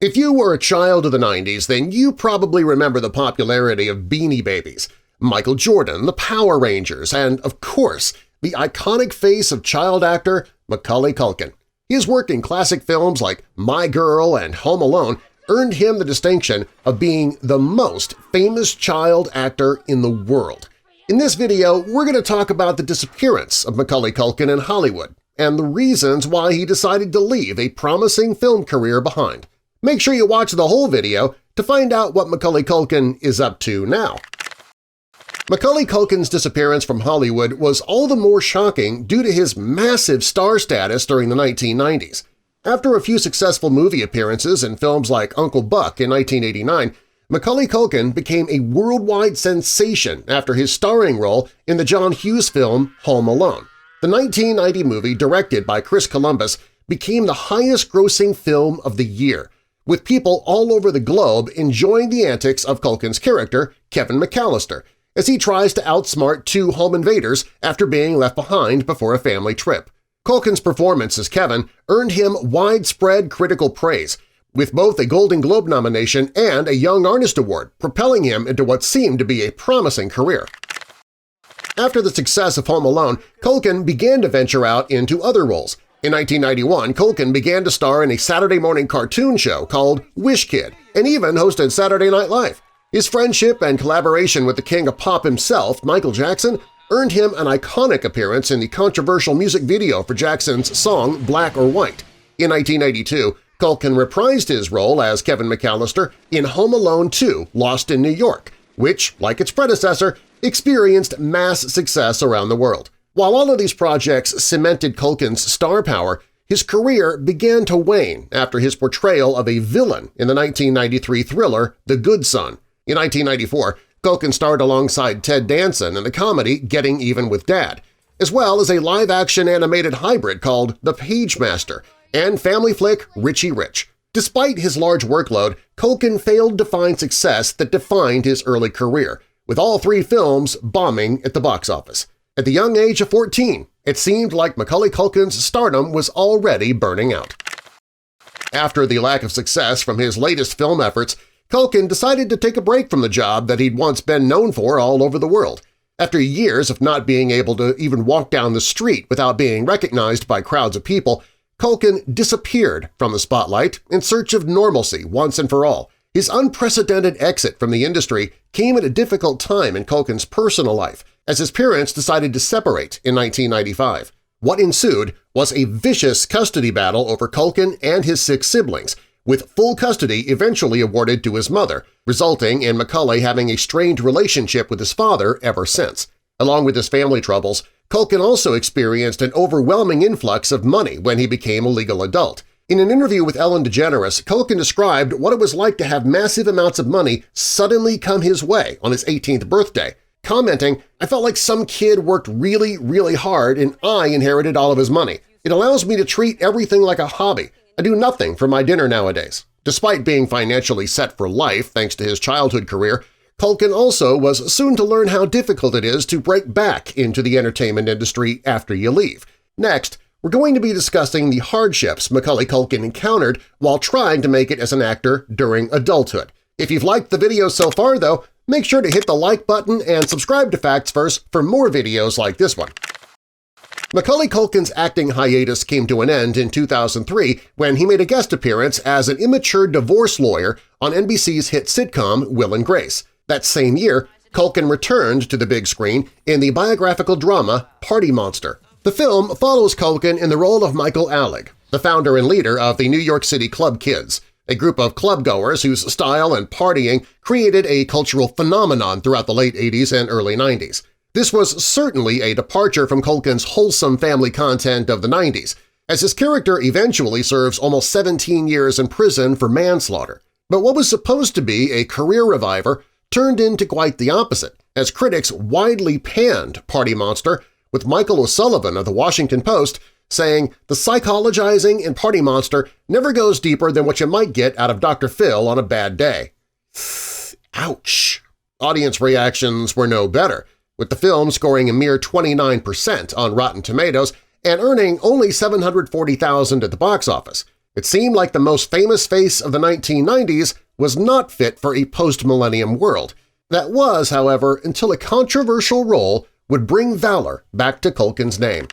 If you were a child of the 90s, then you probably remember the popularity of Beanie Babies, Michael Jordan, the Power Rangers, and, of course, the iconic face of child actor Macaulay Culkin. His work in classic films like My Girl and Home Alone earned him the distinction of being the most famous child actor in the world. In this video, we're going to talk about the disappearance of Macaulay Culkin in Hollywood and the reasons why he decided to leave a promising film career behind. Make sure you watch the whole video to find out what Macaulay Culkin is up to now. Macaulay Culkin's disappearance from Hollywood was all the more shocking due to his massive star status during the 1990s. After a few successful movie appearances in films like Uncle Buck in 1989, Macaulay Culkin became a worldwide sensation after his starring role in the John Hughes film Home Alone. The 1990 movie, directed by Chris Columbus, became the highest-grossing film of the year, with people all over the globe enjoying the antics of Culkin's character, Kevin McAllister, as he tries to outsmart two home invaders after being left behind before a family trip. Culkin's performance as Kevin earned him widespread critical praise, with both a Golden Globe nomination and a Young Artist Award, propelling him into what seemed to be a promising career. After the success of Home Alone, Culkin began to venture out into other roles. In 1991, Culkin began to star in a Saturday morning cartoon show called Wish Kid and even hosted Saturday Night Live. His friendship and collaboration with the king of pop himself, Michael Jackson, earned him an iconic appearance in the controversial music video for Jackson's song Black or White. In 1992, Culkin reprised his role as Kevin McAllister in Home Alone 2: Lost in New York, which, like its predecessor, experienced mass success around the world. While all of these projects cemented Culkin's star power, his career began to wane after his portrayal of a villain in the 1993 thriller The Good Son. In 1994, Culkin starred alongside Ted Danson in the comedy Getting Even with Dad, as well as a live-action animated hybrid called The Pagemaster and family flick Richie Rich. Despite his large workload, Culkin failed to find success that defined his early career, with all three films bombing at the box office. At the young age of 14, it seemed like Macaulay Culkin's stardom was already burning out. After the lack of success from his latest film efforts, Culkin decided to take a break from the job that he'd once been known for all over the world. After years of not being able to even walk down the street without being recognized by crowds of people, Culkin disappeared from the spotlight in search of normalcy once and for all. His unprecedented exit from the industry came at a difficult time in Culkin's personal life, as his parents decided to separate in 1995. What ensued was a vicious custody battle over Culkin and his 6 siblings, with full custody eventually awarded to his mother, resulting in Macaulay having a strained relationship with his father ever since. Along with his family troubles, Culkin also experienced an overwhelming influx of money when he became a legal adult. In an interview with Ellen DeGeneres, Culkin described what it was like to have massive amounts of money suddenly come his way on his 18th birthday, commenting, "I felt like some kid worked really, really hard and I inherited all of his money. It allows me to treat everything like a hobby. I do nothing for my dinner nowadays." Despite being financially set for life thanks to his childhood career, Culkin also was soon to learn how difficult it is to break back into the entertainment industry after you leave. Next, we're going to be discussing the hardships Macaulay Culkin encountered while trying to make it as an actor during adulthood. If you've liked the video so far, though, make sure to hit the like button and subscribe to Facts First for more videos like this one. Macaulay Culkin's acting hiatus came to an end in 2003 when he made a guest appearance as an immature divorce lawyer on NBC's hit sitcom Will and Grace. That same year, Culkin returned to the big screen in the biographical drama Party Monster. The film follows Culkin in the role of Michael Alec, the founder and leader of the New York City Club Kids, a group of clubgoers whose style and partying created a cultural phenomenon throughout the late 80s and early 90s. This was certainly a departure from Culkin's wholesome family content of the 90s, as his character eventually serves almost 17 years in prison for manslaughter. But what was supposed to be a career reviver turned into quite the opposite, as critics widely panned Party Monster, with Michael O'Sullivan of The Washington Post saying, "The psychologizing in Party Monster never goes deeper than what you might get out of Dr. Phil on a bad day." Ouch! Audience reactions were no better, with the film scoring a mere 29% on Rotten Tomatoes and earning only $740,000 at the box office. It seemed like the most famous face of the 1990s was not fit for a post-millennium world. That was, however, until a controversial role would bring valor back to Culkin's name.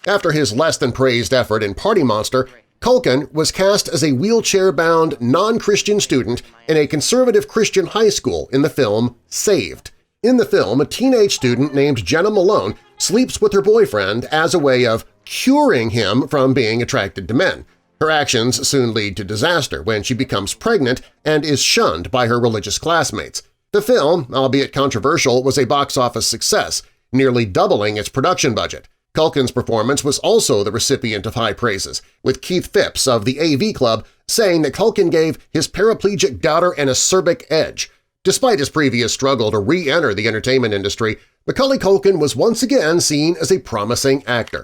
After his less-than-praised effort in Party Monster, Culkin was cast as a wheelchair-bound, non-Christian student in a conservative Christian high school in the film Saved. In the film, a teenage student named Jenna Malone sleeps with her boyfriend as a way of curing him from being attracted to men. Her actions soon lead to disaster when she becomes pregnant and is shunned by her religious classmates. The film, albeit controversial, was a box office success, nearly doubling its production budget. Culkin's performance was also the recipient of high praises, with Keith Phipps of the AV Club saying that Culkin gave his paraplegic daughter an acerbic edge. Despite his previous struggle to re-enter the entertainment industry, Macaulay Culkin was once again seen as a promising actor.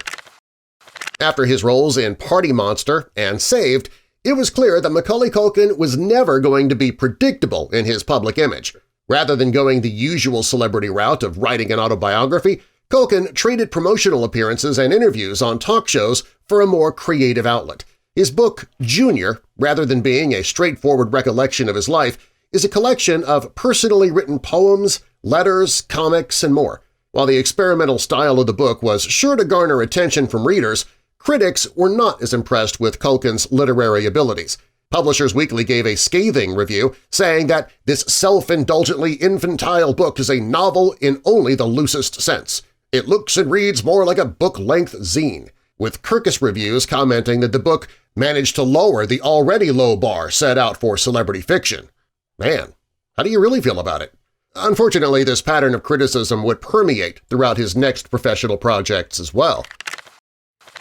After his roles in Party Monster and Saved, it was clear that Macaulay Culkin was never going to be predictable in his public image. Rather than going the usual celebrity route of writing an autobiography, Culkin traded promotional appearances and interviews on talk shows for a more creative outlet. His book, Junior, rather than being a straightforward recollection of his life, is a collection of personally written poems, letters, comics, and more. While the experimental style of the book was sure to garner attention from readers, critics were not as impressed with Culkin's literary abilities. Publishers Weekly gave a scathing review, saying that this self-indulgently infantile book is a novel in only the loosest sense. It looks and reads more like a book-length zine, with Kirkus reviews commenting that the book managed to lower the already low bar set out for celebrity fiction. Man, how do you really feel about it? Unfortunately, this pattern of criticism would permeate throughout his next professional projects as well.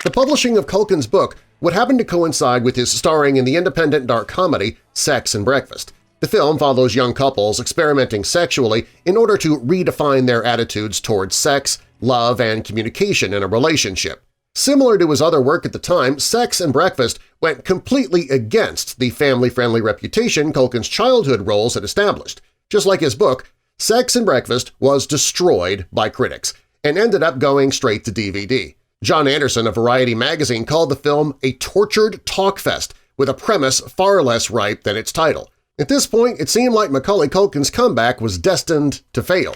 The publishing of Culkin's book would happen to coincide with his starring in the independent dark comedy Sex and Breakfast. The film follows young couples experimenting sexually in order to redefine their attitudes towards sex, love, and communication in a relationship. Similar to his other work at the time, Sex and Breakfast went completely against the family-friendly reputation Culkin's childhood roles had established. Just like his book, Sex and Breakfast was destroyed by critics and ended up going straight to DVD. John Anderson of Variety magazine called the film a tortured talk fest with a premise far less ripe than its title. At this point, it seemed like Macaulay Culkin's comeback was destined to fail.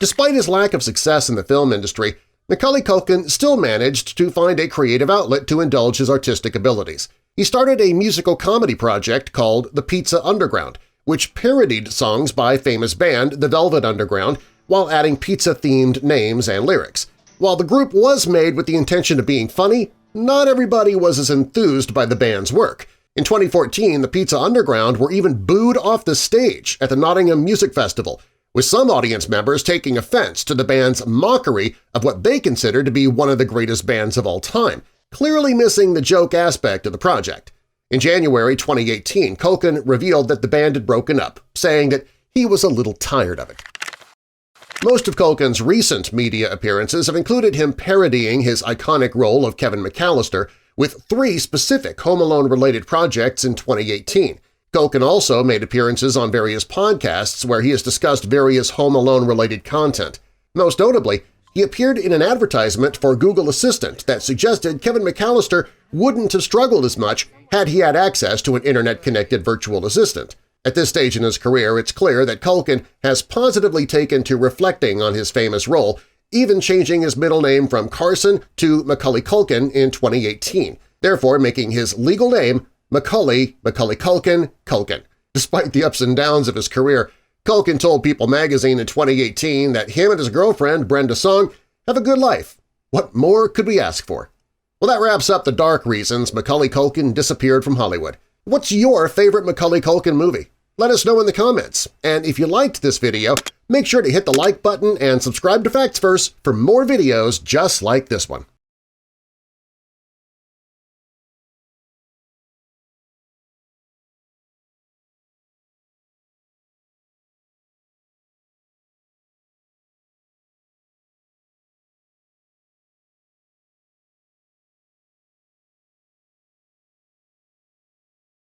Despite his lack of success in the film industry, Macaulay Culkin still managed to find a creative outlet to indulge his artistic abilities. He started a musical comedy project called The Pizza Underground, which parodied songs by famous band The Velvet Underground while adding pizza-themed names and lyrics. While the group was made with the intention of being funny, not everybody was as enthused by the band's work. In 2014, the Pizza Underground were even booed off the stage at the Nottingham Music Festival, with some audience members taking offense to the band's mockery of what they considered to be one of the greatest bands of all time, clearly missing the joke aspect of the project. In January 2018, Culkin revealed that the band had broken up, saying that he was a little tired of it. Most of Culkin's recent media appearances have included him parodying his iconic role of Kevin McAllister with 3 specific Home Alone-related projects in 2018. Culkin also made appearances on various podcasts where he has discussed various Home Alone-related content. Most notably, he appeared in an advertisement for Google Assistant that suggested Kevin McAllister wouldn't have struggled as much had he had access to an internet-connected virtual assistant. At this stage in his career, it's clear that Culkin has positively taken to reflecting on his famous role, even changing his middle name from Carson to Macaulay Culkin in 2018, therefore making his legal name Macaulay Culkin Culkin. Despite the ups and downs of his career, Culkin told People magazine in 2018 that him and his girlfriend, Brenda Song, have a good life. What more could we ask for? Well, that wraps up the dark reasons Macaulay Culkin disappeared from Hollywood. What's your favorite Macaulay Culkin movie? Let us know in the comments. And if you liked this video, make sure to hit the like button and subscribe to Facts Verse for more videos just like this one.